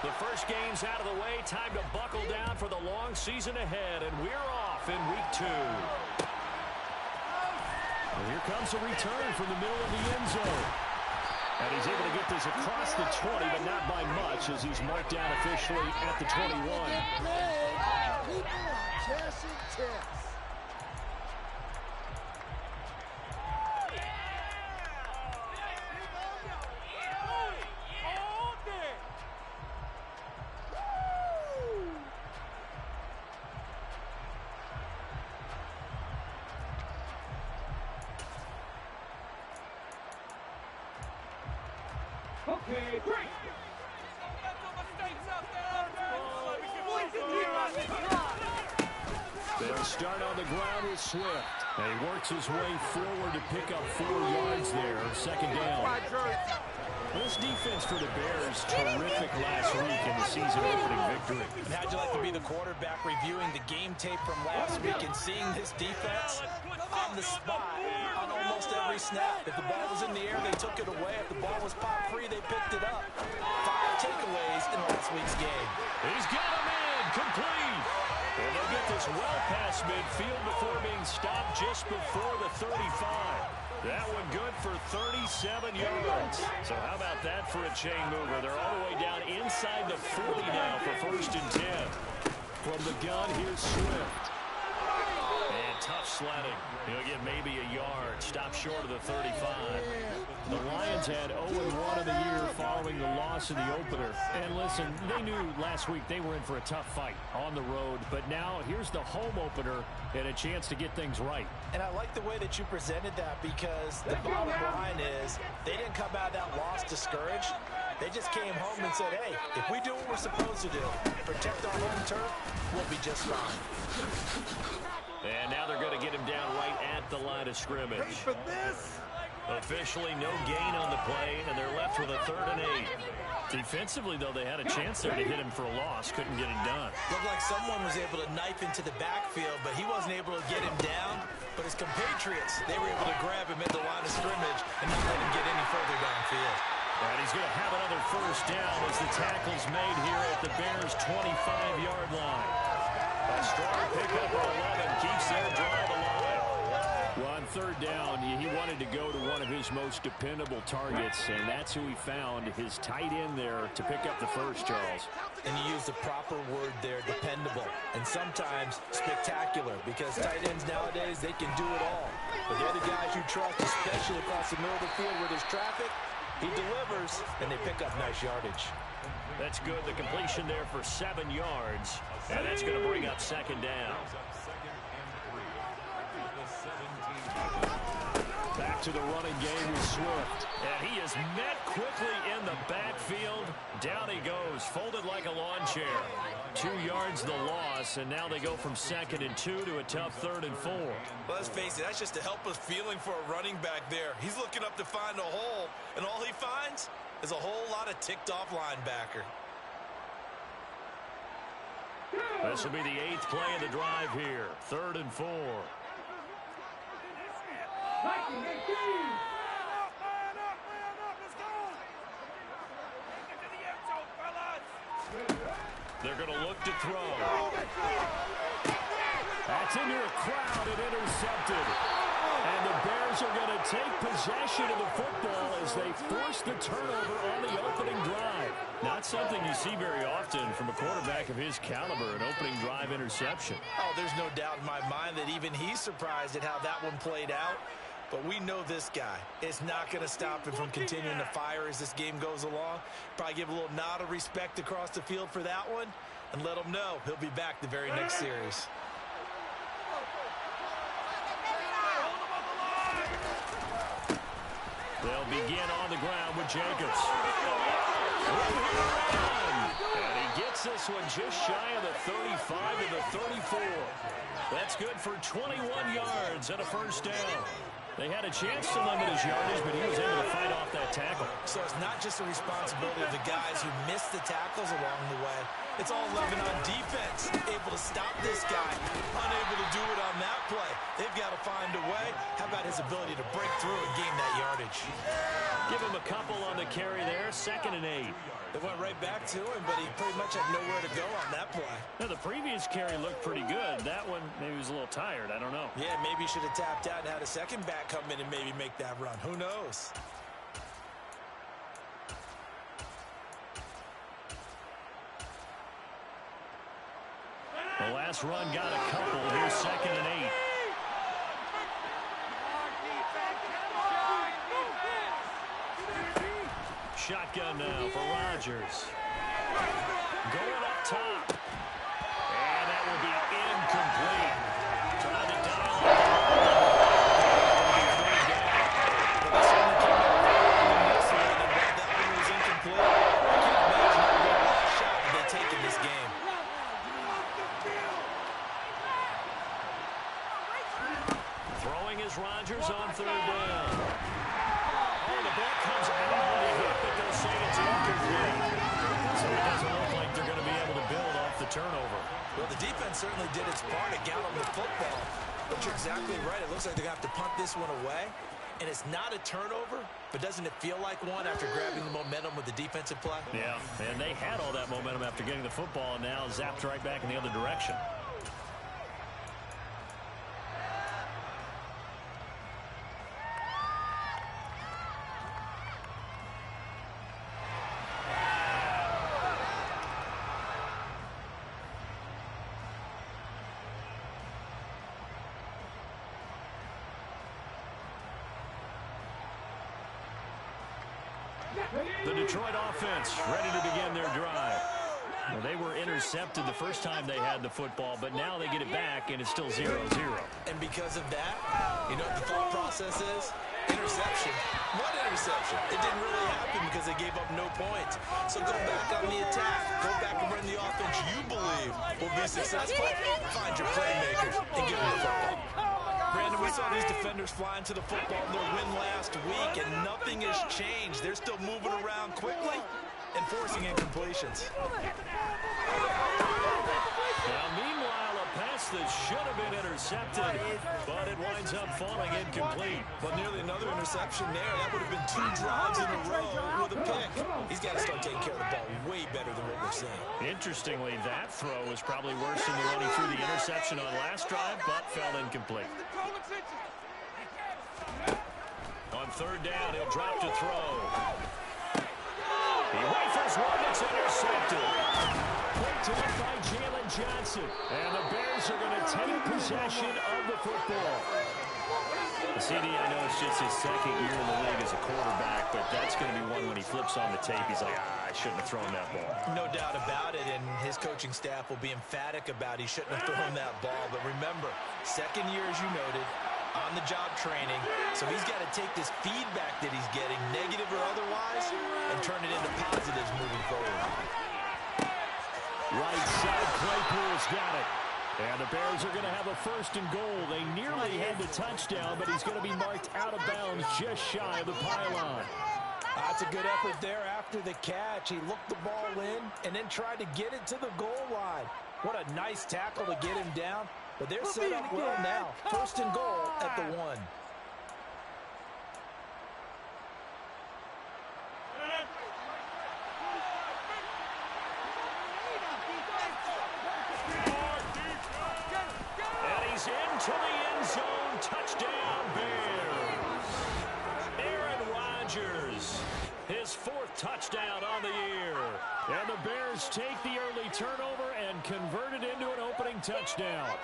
The first game's out of the way. Time to buckle down for the long season ahead, and we're off in week 2. And here comes a return from the middle of the end zone. And he's able to get this across the 20, but not by much, as he's marked down officially at the 21. People are chasing tips. Okay, great. They'll start on the ground with Swift. And he works his way forward to pick up 4 yards there. Second down. This defense for the Bears, terrific last week in the season-opening victory. And how'd you like to be the quarterback reviewing the game tape from last week and seeing this defense on the spot on almost every snap? If the ball was in the air, they took it away. If the ball was pop free, they picked it up. 5 takeaways in last week's game. He's got him in, complete. And they'll get this well past midfield before being stopped just before the 35. That one good for 37 yards. So how about that for a chain mover? They're all the way down inside the 40 now for 1st and 10. From the gun, here's Swift. And tough sledding. He'll get maybe a yard. Stop short of the 35. The Lions had 0-1 in the year following the loss in the opener. And listen, they knew last week they were in for a tough fight on the road. But now here's the home opener and a chance to get things right. And I like the way that you presented that, because the bottom line is they didn't come out of that loss discouraged. They just came home and said, hey, if we do what we're supposed to do, protect our home turf, we'll be just fine. And now they're going to get him down right at the line of scrimmage. Wait for this. Officially no gain on the play, and they're left with a 3rd and 8. Defensively, though, they had a chance there to hit him for a loss. Couldn't get it done. Looked like someone was able to knife into the backfield, but he wasn't able to get him down. But his compatriots, they were able to grab him at the line of scrimmage and not let him get any further downfield. And he's going to have another 1st down as the tackle's made here at the Bears' 25-yard line. A strong pickup of 11 keeps their drive alive. Well, on 3rd down, he wanted to go to one of his most dependable targets, and that's who he found, his tight end there, to pick up the first, Charles. And you use the proper word there, dependable, and sometimes spectacular, because tight ends nowadays, they can do it all. But they're the guys you trust, especially across the middle of the field where there's traffic. He delivers, and they pick up nice yardage. That's good. The completion there for 7 yards, and that's going to bring up 2nd down. Back to the running game with Swift. And he is met quickly in the backfield. Down he goes, folded like a lawn chair. 2 yards the loss, and now they go from 2nd and 2 to a tough 3rd and 4. Well, let's face it, that's just a helpless feeling for a running back there. He's looking up to find a hole, and all he finds is a whole lot of ticked-off linebacker. This will be the 8th play of the drive here. 3rd and 4. They're going to look to throw. That's into a crowd and intercepted. And the Bears are going to take possession of the football as they force the turnover on the opening drive. Not something you see very often from a quarterback of his caliber, an opening drive interception. Oh, there's no doubt in my mind that even he's surprised at how that one played out. But we know this guy is not going to stop him from continuing to fire as this game goes along. Probably give a little nod of respect across the field for that one and let him know he'll be back the very next series. They'll begin on the ground with Jacobs. And he gets this one just shy of the 35 to the 34. That's good for 21 yards and a 1st down. They had a chance to limit his yardage, but he was able to fight off that tackle. So it's not just the responsibility of the guys who missed the tackles along the way. It's all 11 on defense, able to stop this guy, unable to do it on that play. They've got to find a way. How about his ability to break through and gain that yardage? Give him a couple on the carry there, 2nd and 8. They went right back to him, but he pretty much had nowhere to go on that play. Now, the previous carry looked pretty good. That one, maybe he was a little tired. I don't know. Yeah, maybe he should have tapped out and had a second back come in and maybe make that run. Who knows? The last run got a couple. Here's 2nd and 8. Shotgun now for Rodgers. Going up top. And that will be incomplete. Trying to dial up. That one was incomplete. I can't imagine how good last shot they take in this game. Throwing is Rodgers on 3rd down. Oh, the ball comes out on the hip, but they'll say it's incomplete. So it doesn't look like they're going to be able to build off the turnover. Well, the defense certainly did its part to get them the football. But you're exactly right. It looks like they're going to have to punt this one away. And it's not a turnover, but doesn't it feel like one after grabbing the momentum with the defensive play? Yeah, and they had all that momentum after getting the football, and now zapped right back in the other direction. The Detroit offense ready to begin their drive. Well, they were intercepted the first time they had the football, but now they get it back, and it's still 0-0. And because of that, you know what the thought process is? Interception. What interception? It didn't really happen because they gave up no points. So go back on the attack. Go back and run the offense you believe will be successful. Find your playmakers and give them the football. Brandon, we saw these defenders flying to the football in their win last week, and nothing has changed. They're still moving around quickly and forcing incompletions. Now, meanwhile, a pass that should have been intercepted, but it winds up falling incomplete. But nearly another interception there. That would have been 2 drives in a row with a pick. He's got to start taking care of the ball way better than what we're seeing. Interestingly, that throw was probably worse than the one he threw the interception on last drive, but fell incomplete. On 3rd down, he'll drop to throw. He rifles one, it's intercepted. Picked up by Jalen Johnson. And the Bears are going to take possession of the football. CD, I know it's just his 2nd year in the league as a quarterback, but that's going to be one when he flips on the tape. He's like, I shouldn't have thrown that ball. No doubt about it, and his coaching staff will be emphatic about he shouldn't have thrown that ball. But remember, 2nd year, as you noted, on-the-job training, so he's got to take this feedback that he's getting, negative or otherwise, and turn it into positives moving forward. Right side, Claypool's got it. And the Bears are going to have a 1st and goal. They nearly had the touchdown, but he's going to be marked out of bounds just shy of the pylon. That's a good effort there after the catch. He looked the ball in and then tried to get it to the goal line. What a nice tackle to get him down. But they're set up well now. 1st and goal at the 1. And he's into the end zone. Touchdown, Bears. Aaron Rodgers, his 4th touchdown on the year. And the Bears take the early turnover and convert it into an opening touchdown.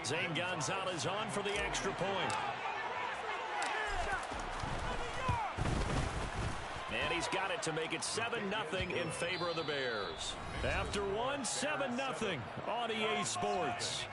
Zane Gonzalez on for the extra point. And he's got it to make it 7-0 in favor of the Bears. After one, 7-0 on EA Sports.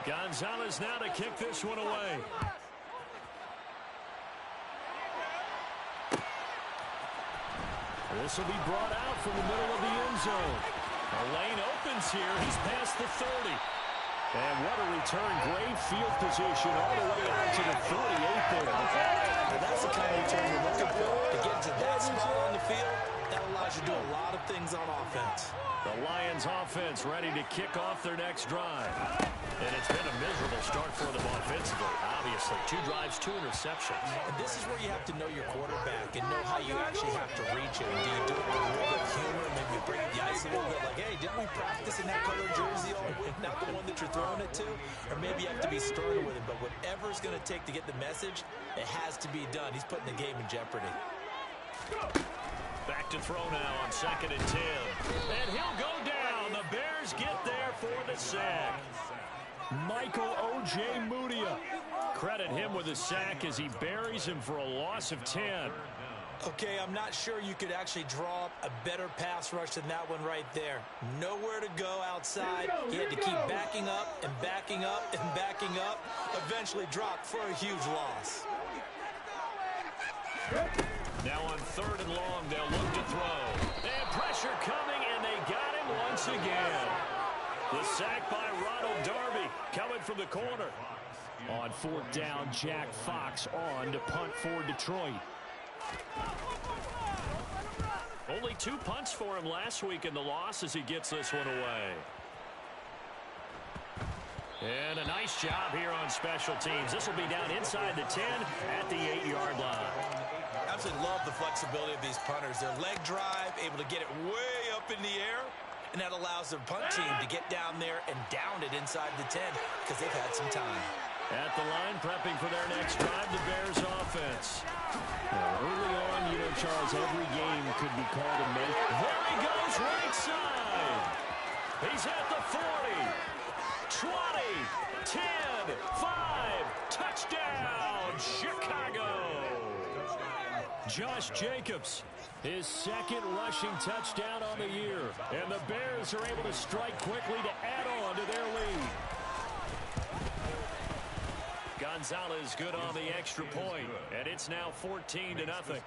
Gonzalez now to kick this one away. This will be brought out from the middle of the end zone. A lane opens here. He's past the 30. And what a return. Great field position all the way out to the 48 there. And that's the kind of return you're looking for. To get to that spot on the field, that allows you to do a lot of things on offense. The Lions offense ready to kick off their next drive. And it's been a miserable start for them offensively. Obviously, 2 drives, 2 interceptions. And this is where you have to know your quarterback and know how you actually have to reach him. Do you do it with a little bit of humor, maybe you bring the ice a little bit, like, hey, didn't we practice in that color jersey all week, not the one that you're throwing it to? Or maybe you have to be stern with him, but whatever it's going to take to get the message, it has to be done. He's putting the game in jeopardy. Back to throw now on 2nd and 10. And he'll go down. The Bears get there for the sack. Michael O.J. Mudia. Credit him with a sack as he buries him for a loss of 10. Okay, I'm not sure you could actually draw up a better pass rush than that one right there. Nowhere to go outside. He had to keep backing up and backing up and backing up. Eventually dropped for a huge loss. Now on 3rd and long, they'll look to throw. And pressure coming, and they got him once again. The sack by Ronald Darby coming from the corner. On 4th down, Jack Fox on to punt for Detroit. Only 2 punts for him last week in the loss as he gets this one away. And a nice job here on special teams. This will be down inside the 10 at the 8-yard line. Absolutely love the flexibility of these punters. Their leg drive, able to get it way up in the air, and that allows their punt team to get down there and down it inside the 10 because they've had some time. At the line, prepping for their next drive, the Bears offense. Now, early on, you know, Charles, every game could be called a make. There he goes, right side. He's at the 40, 20, 10, 5, touchdown, Chicago. Josh Jacobs, his 2nd rushing touchdown on the year. And the Bears are able to strike quickly to add on to their lead. Gonzalez good on the extra point, and it's now 14-0. Bears 14,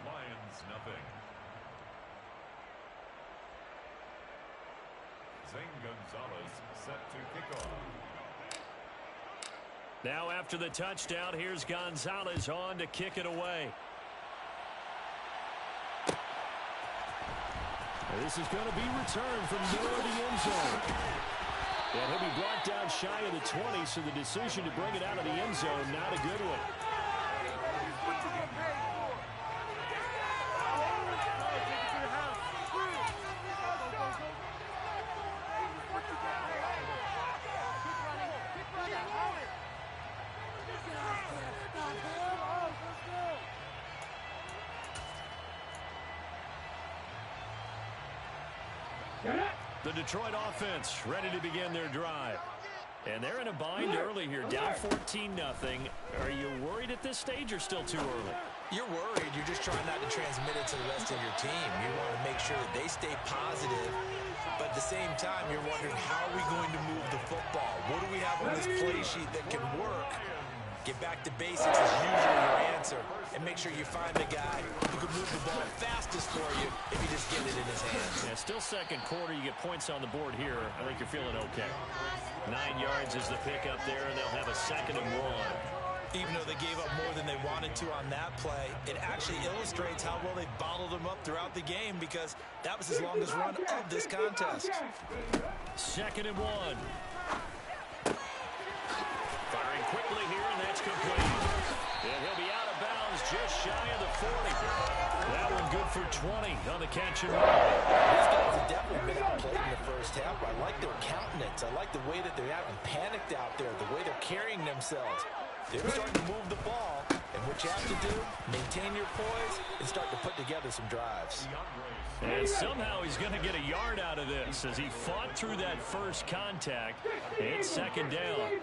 Lions nothing. Zane Gonzalez set to kick off. Now after the touchdown, here's Gonzalez on to kick it away. This is going to be returned from near the end zone. And he'll be brought down shy of the 20, so the decision to bring it out of the end zone, not a good one. The Detroit offense ready to begin their drive. And they're in a bind early here, down 14-0. Are you worried at this stage or still too early? You're worried. You're just trying not to transmit it to the rest of your team. You want to make sure that they stay positive. But at the same time, you're wondering, how are we going to move the football? What do we have on this play sheet that can work? Get back to basics is usually your answer. And make sure you find the guy who can move the ball fastest for you if you just get it in his hands. Yeah, still 2nd quarter. You get points on the board here. I think you're feeling okay. 9 yards is the pickup there, and they'll have a 2nd and 1. Even though they gave up more than they wanted to on that play, it actually illustrates how well they bottled them up throughout the game because that was his longest run of this contest. 2nd and 1. Firing quickly here, and that's complete. And he'll be out of bounds just shy of the 40. That one good for 20 on the catch and run. These guys have definitely been outplayed in the first half. I like their countenance. I like the way that they haven't panicked out there, the way they're carrying themselves. They're starting to move the ball, and what you have to do, maintain your poise and start to put together some drives. And somehow he's going to get a yard out of this as he fought through that first contact. It's 2nd down.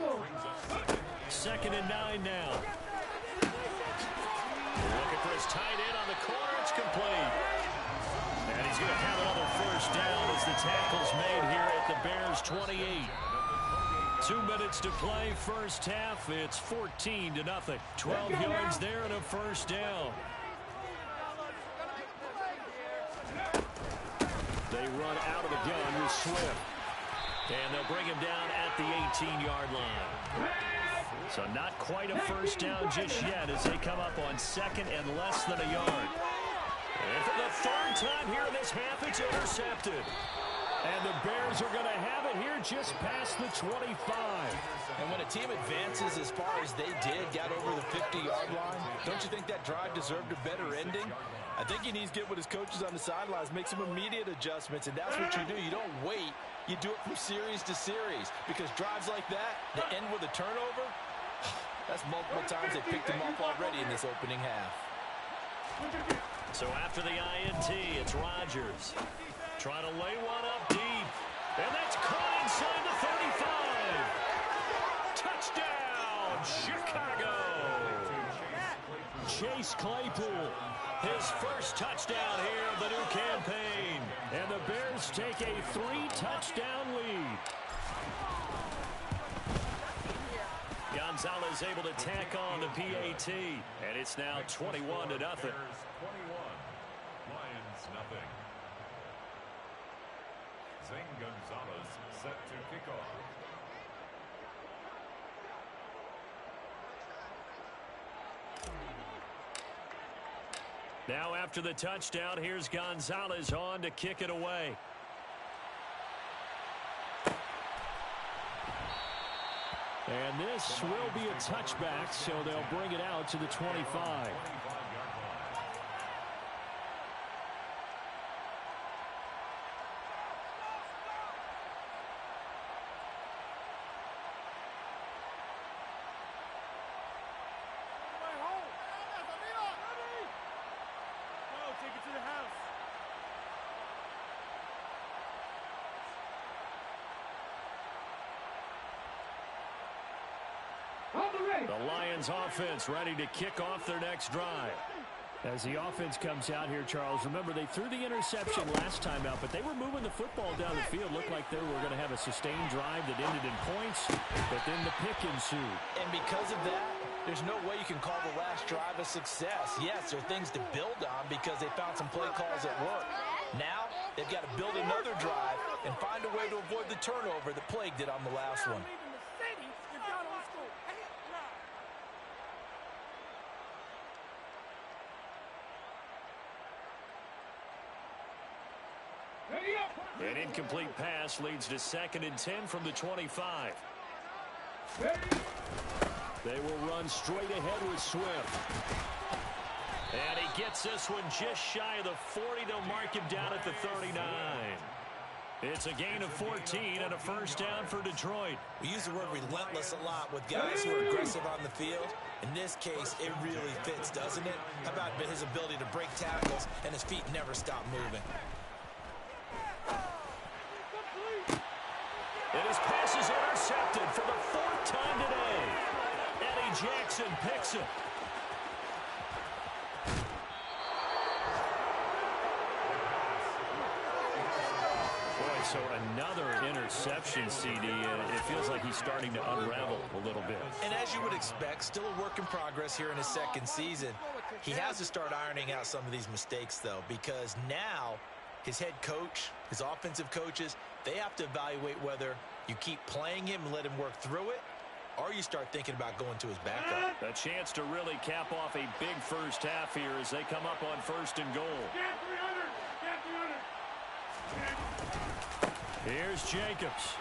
2nd and 9 now. Looking for his tight end on the corner. It's complete. And he's going to have another first down as the tackle's made here at the Bears 28. 2 minutes to play, first half. It's 14-0. 12 yards there and a first down. They run out of the gun with Swift. And they'll bring him down at the 18-yard line. So not quite a first down just yet as they come up on second and less than a yard. And for the third time here in this half, it's intercepted. And the Bears are going to have it here just past the 25. And when a team advances as far as they did, got over the 50-yard line, don't you think that drive deserved a better ending? I think he needs to get with his coaches on the sidelines, make some immediate adjustments, and that's what you do. You don't wait. You do it from series to series because drives like that, that end with a turnover, that's multiple times they picked him off already in this opening half. So after the INT, it's Rodgers trying to lay one up deep. And that's caught inside the 35. Touchdown, Chicago. Chase Claypool, his first touchdown here of the new campaign. And the Bears take a 3-touchdown lead. Gonzalez able to tack on the PAT. And it's now 21-0. Bears 21, Lions nothing. Zane Gonzalez set to kick off. Now after the touchdown, here's Gonzalez on to kick it away. And this will be a touchback, so they'll bring it out to the 25. The Lions offense ready to kick off their next drive. As the offense comes out here, Charles, remember they threw the interception last time out, but they were moving the football down the field. Looked like they were going to have a sustained drive that ended in points, but then the pick ensued. And because of that, there's no way you can call the last drive a success. Yes, there are things to build on because they found some play calls that work. Now, they've got to build another drive and find a way to avoid the turnover that plagued it on the last one. An incomplete pass leads to 2nd and 10 from the 25. They will run straight ahead with Swift. And he gets this one just shy of the 40. They'll mark him down at the 39. It's a gain of 14 and a first down for Detroit. We use the word relentless a lot with guys who are aggressive on the field. In this case, it really fits, doesn't it? How about his ability to break tackles and his feet never stop moving? And his pass is intercepted for the 4th time today. Eddie Jackson picks it. Boy, so another interception, CD. It feels like he's starting to unravel a little bit. And as you would expect, still a work in progress here in his 2nd season. He has to start ironing out some of these mistakes, though, because now his head coach, his offensive coaches, they have to evaluate whether you keep playing him and let him work through it, or you start thinking about going to his backup. A chance to really cap off a big first half here as they come up on 1st and goal. Here's Jacobs.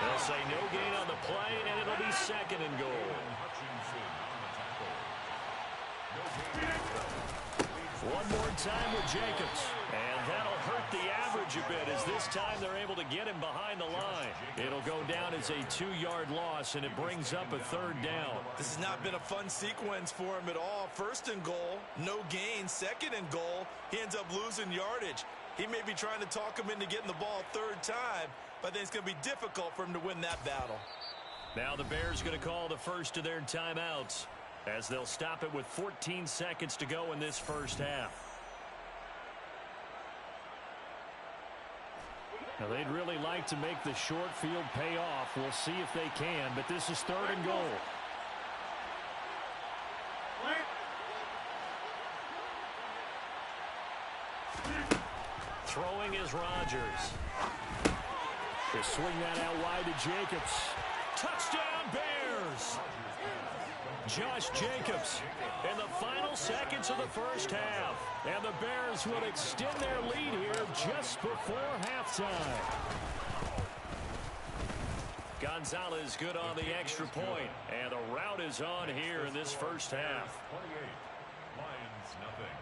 They'll say no gain on the play, and it'll be 2nd and goal. One more time with Jacobs. And that'll hurt the average a bit as this time they're able to get him behind the line. It'll go down as a 2-yard loss, and it brings up a 3rd down. This has not been a fun sequence for him at all. 1st and goal, no gain. 2nd and goal, he ends up losing yardage. He may be trying to talk him into getting the ball 3rd time, but then it's going to be difficult for him to win that battle. Now the Bears going to call the first of their timeouts as they'll stop it with 14 seconds to go in this first half. Now they'd really like to make the short field pay off. We'll see if they can, but this is 3rd and goal. Throwing is Rodgers. They swing that out wide to Jacobs. Touchdown, Bears! Josh Jacobs in the final seconds of the first half. And the Bears will extend their lead here just before halftime. Gonzalez good on the extra point. And the rout is on here in this first half. 28. Lions nothing.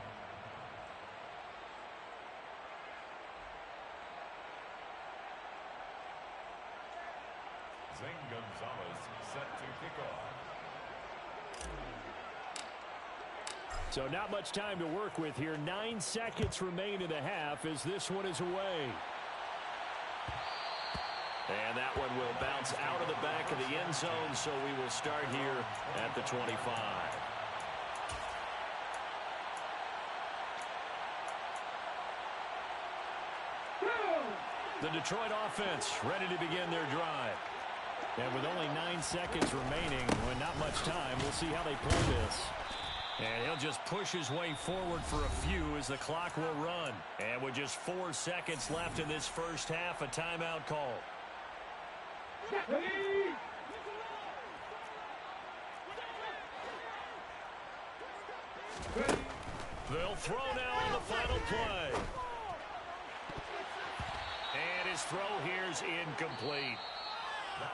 Zane Gonzalez set to kick off. So not much time to work with here. 9 seconds remain in the half as this one is away. And that one will bounce out of the back of the end zone, so we will start here at the 25. The Detroit offense ready to begin their drive. And with only 9 seconds remaining, with not much time, we'll see how they play this. And he'll just push his way forward for a few as the clock will run. And with just 4 seconds left in this first half, a timeout call. They'll throw now on the final play. And his throw here's incomplete.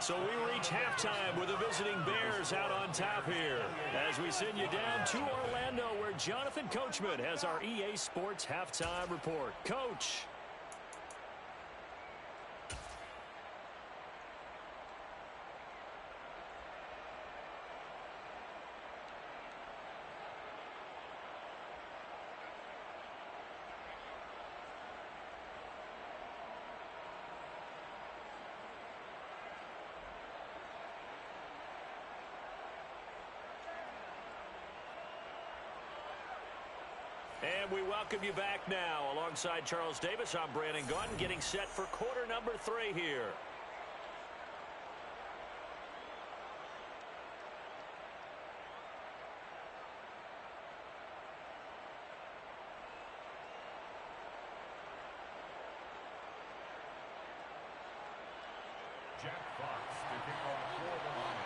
So we reach halftime with the visiting Bears out on top here as we send you down to Orlando where Jonathan Coachman has our EA Sports halftime report. Coach. And we welcome you back now. Alongside Charles Davis, I'm Brandon Gaudin, getting set for quarter number 3 here. Jack Fox to kick off for the Lions.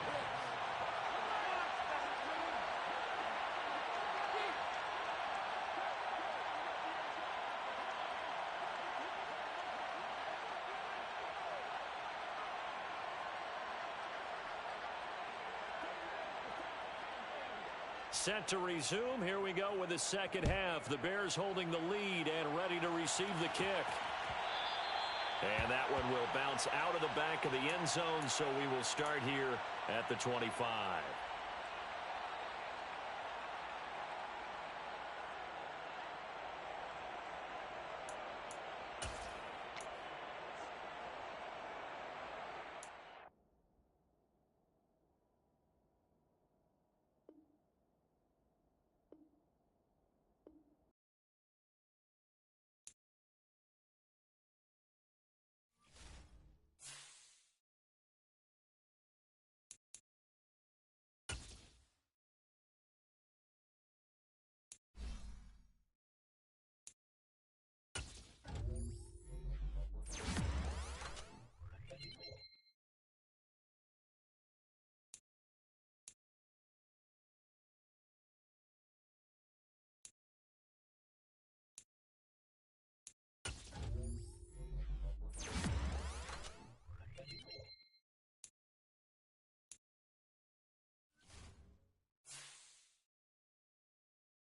Set to resume. Here we go with the second half. The Bears holding the lead and ready to receive the kick. And that one will bounce out of the back of the end zone, so we will start here at the 25.